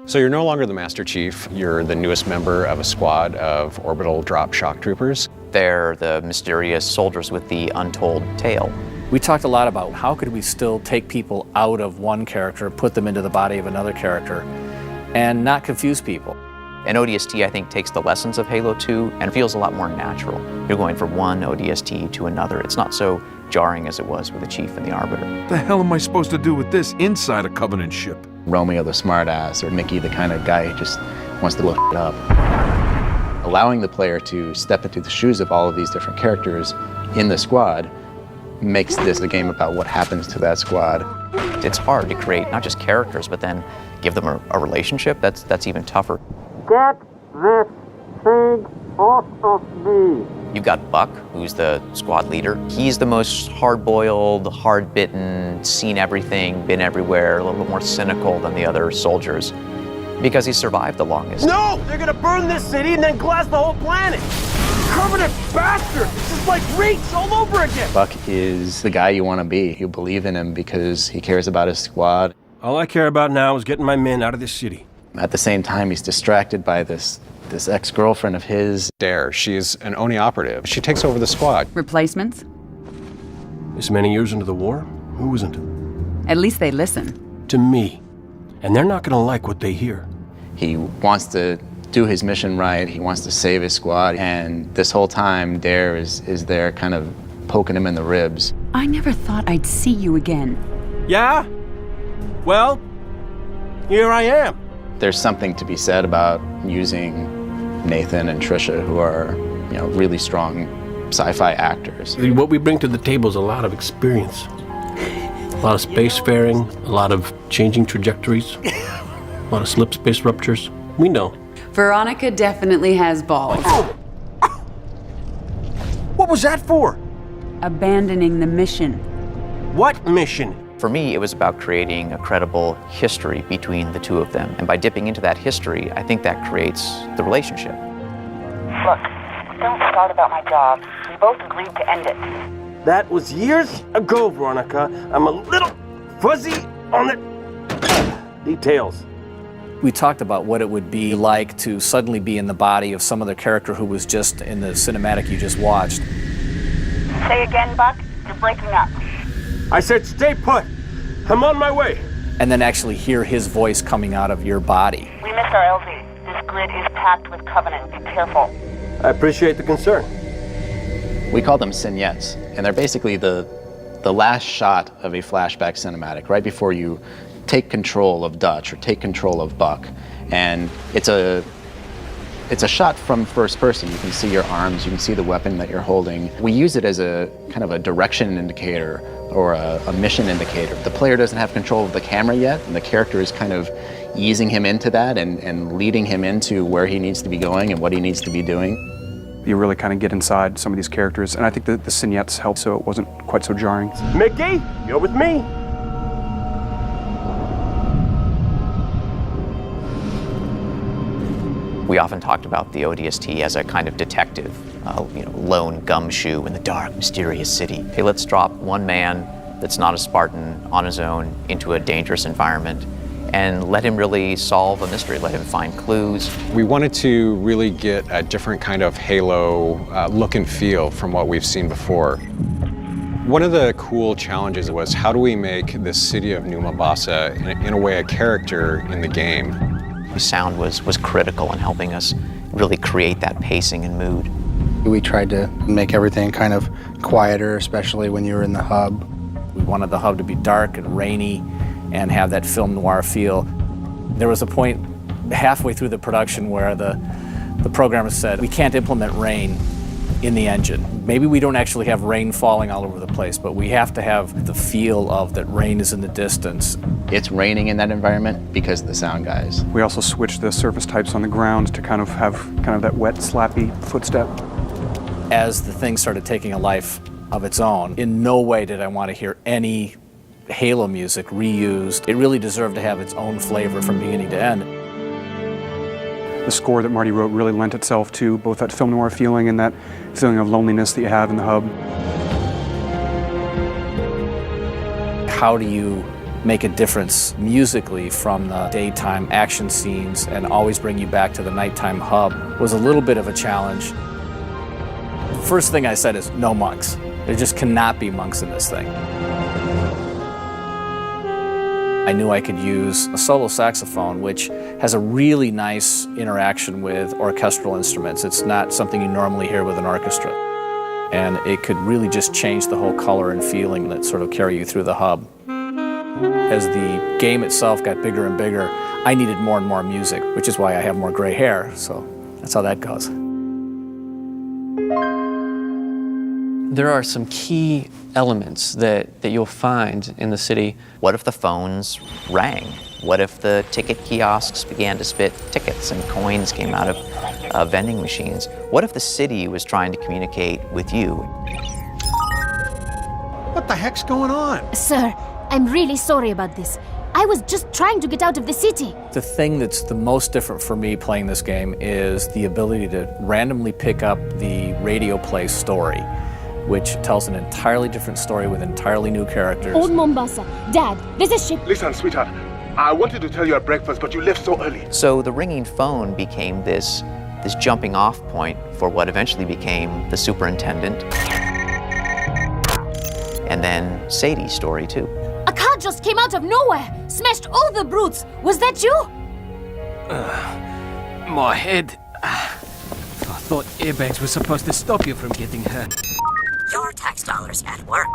So you're no longer the Master Chief, you're the newest member of a squad of orbital drop shock troopers. They're the mysterious soldiers with the untold tale. We talked a lot about how could we still take people out of one character, put them into the body of another character, and not confuse people. And ODST, I think, takes the lessons of Halo 2 and feels a lot more natural. You're going from one ODST to another. It's not so jarring as it was with the Chief and the Arbiter. What the hell am I supposed to do with this inside a Covenant ship? Romeo the smartass, or Mickey the kind of guy who just wants to blow it up. Allowing the player to step into the shoes of all of these different characters in the squad makes this a game about what happens to that squad. It's hard to create not just characters, but then give them a relationship. That's even tougher. Get this thing off of me. You've got Buck, who's the squad leader. He's the most hard-boiled, hard-bitten, seen everything, been everywhere, a little bit more cynical than the other soldiers, because he survived the longest. No! They're gonna burn this city and then glass the whole planet! Covenant bastard! This is like Reach all over again! Buck is the guy you want to be. You believe in him because he cares about his squad. All I care about now is getting my men out of this city. At the same time, he's distracted by this ex-girlfriend of his. Dare, she's an Oni operative. She takes over the squad. Replacements? This many years into the war, who isn't? At least they listen. To me. And they're not gonna like what they hear. He wants to do his mission right. He wants to save his squad. And this whole time, Dare is there kind of poking him in the ribs. I never thought I'd see you again. Yeah? Well, here I am. There's something to be said about using Nathan and Trisha, who are, really strong sci-fi actors. What we bring to the table is a lot of experience. A lot of spacefaring, a lot of changing trajectories, a lot of slip space ruptures. We know. Veronica definitely has balls. What was that for? Abandoning the mission. What mission? For me, it was about creating a credible history between the two of them. And by dipping into that history, I think that creates the relationship. Look, don't start about my job. We both agreed to end it. That was years ago, Veronica. I'm a little fuzzy on the details. We talked about what it would be like to suddenly be in the body of some other character who was just in the cinematic you just watched. Say again, Buck. You're breaking up. I said stay put. I'm on my way. And then actually hear his voice coming out of your body. We missed our LZ. This grid is packed with Covenant. Be careful. I appreciate the concern. We call them vignettes, and they're basically the last shot of a flashback cinematic, right before you take control of Dutch or take control of Buck. And it's a shot from first person. You can see your arms, you can see the weapon that you're holding. We use it as a kind of a direction indicator or a mission indicator. The player doesn't have control of the camera yet, and the character is kind of easing him into that and leading him into where he needs to be going and what he needs to be doing. You really kind of get inside some of these characters, and I think that the vignettes helped so it wasn't quite so jarring. Mickey, you're with me. We often talked about the ODST as a kind of detective, lone gumshoe in the dark, mysterious city. Hey, let's drop one man that's not a Spartan on his own into a dangerous environment and let him really solve a mystery, let him find clues. We wanted to really get a different kind of Halo look and feel from what we've seen before. One of the cool challenges was how do we make the city of New Mombasa, in a way, a character in the game? The sound was critical in helping us really create that pacing and mood. We tried to make everything kind of quieter, especially when you were in the hub. We wanted the hub to be dark and rainy and have that film noir feel. There was a point halfway through the production where the programmer said, we can't implement rain in the engine. Maybe we don't actually have rain falling all over the place, but we have to have the feel of that rain is in the distance. It's raining in that environment because of the sound guys. We also switched the surface types on the ground to kind of have that wet, slappy footstep. As the thing started taking a life of its own, in no way did I want to hear any Halo music reused. It really deserved to have its own flavor from beginning to end. The score that Marty wrote really lent itself to both that film noir feeling and that feeling of loneliness that you have in the hub. How do you make a difference musically from the daytime action scenes and always bring you back to the nighttime hub was a little bit of a challenge. The first thing I said is no monks. There just cannot be monks in this thing. I knew I could use a solo saxophone, which has a really nice interaction with orchestral instruments. It's not something you normally hear with an orchestra. And it could really just change the whole color and feeling that sort of carry you through the hub. As the game itself got bigger and bigger, I needed more and more music, which is why I have more gray hair, so that's how that goes. There are some key elements that you'll find in the city. What if the phones rang? What if the ticket kiosks began to spit tickets and coins came out of vending machines? What if the city was trying to communicate with you? What the heck's going on? Sir, I'm really sorry about this. I was just trying to get out of the city. The thing that's the most different for me playing this game is the ability to randomly pick up the radio play story, which tells an entirely different story with entirely new characters. Old Mombasa. Dad, there's a ship. Listen, sweetheart. I wanted to tell you at breakfast, but you left so early. So the ringing phone became this jumping off point for what eventually became the superintendent. And then Sadie's story too. A car just came out of nowhere, smashed all the brutes. Was that you? My head. I thought airbags were supposed to stop you from getting hurt. Your tax dollars at work.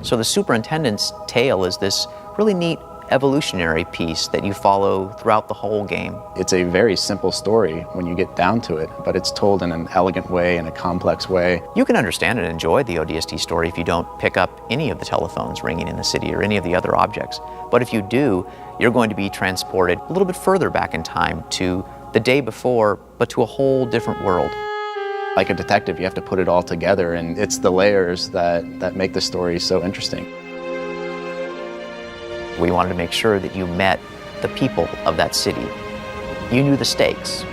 So the superintendent's tale is this really neat evolutionary piece that you follow throughout the whole game. It's a very simple story when you get down to it, but it's told in an elegant way, in a complex way. You can understand and enjoy the ODST story if you don't pick up any of the telephones ringing in the city or any of the other objects. But if you do, you're going to be transported a little bit further back in time to the day before, but to a whole different world. Like a detective, you have to put it all together, and it's the layers that make the story so interesting. We wanted to make sure that you met the people of that city. You knew the stakes,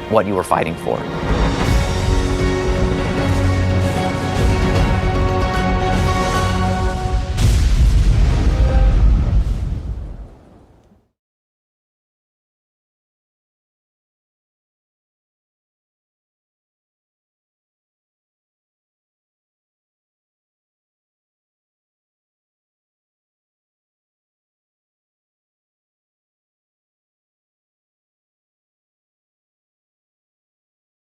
what you were fighting for.